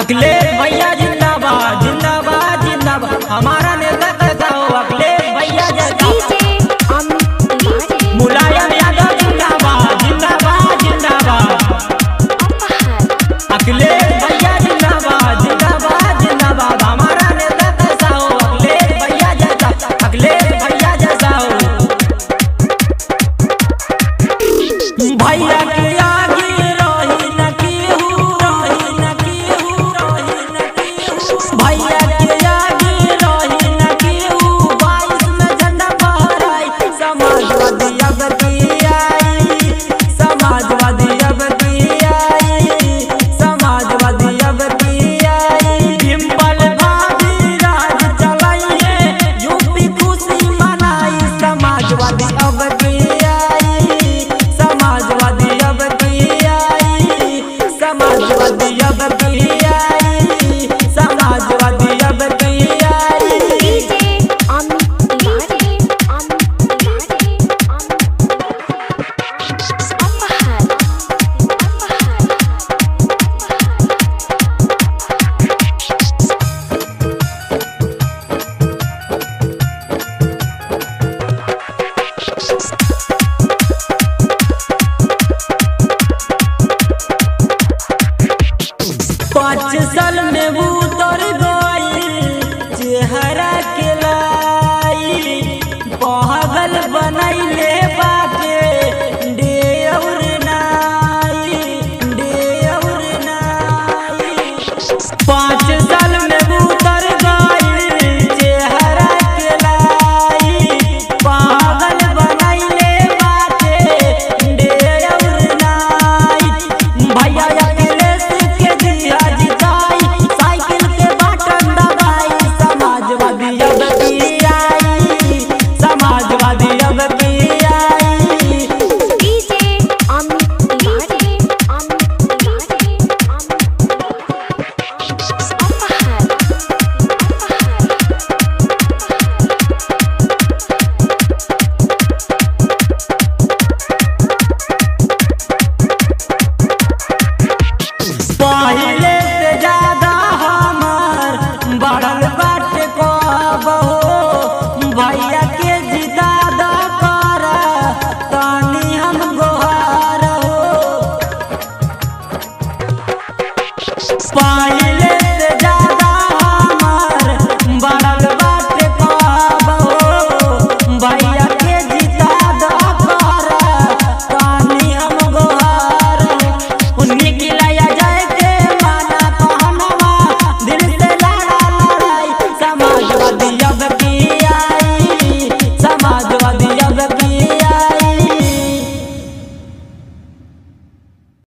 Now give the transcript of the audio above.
अखिलेश भैया जिंदाबाद जिंदाबाद जिंदाबाद। हमारा नेता कहता हो अखिलेश भैया जैसा। मुलायम यादव जिंदाबाद जिंदाबाद जिंदाबाद। अखिलेश भैया जिंदाबाद जिंदाबाद जिंदाबाद। हमारा नेता कैसा हो अखिलेश भैया जैसा। अखिलेश भैया जैसा हो। भैया के आगे रही न केहू, रही न केहू, रही न केहू। भैया के आगे रही न केहू। 22 में झंडा फहराई। समाजवादी अब की आई, समाजवादी अब की आई, समाजवादी अब की आई। डिम्पल भाभी राज चलाइए, यूपी खुशी मनाई। समाजवादी अब की आई, समाजवादी अब की आई, समाजवादी अब की आई, समाजवादी अब की आई। पाँच साल में उतर गई चेहरा के लाई। पागल बनैले बाटे डे और नाई, डे और नाई। 5 साल में उतर गई चेहरा के लाई। पागल बनैले बाटे डे और नाई। भैया अखिलेश के दिया जिताई, साइकिल के बटन दबाई। समाजवादी अब की आई, समाजवादी अब की आई। पहले से ज्यादा हमार बढ़ल बाटे कबहो। भैया के जिता दा कर तानी हम गोहार हो। पहले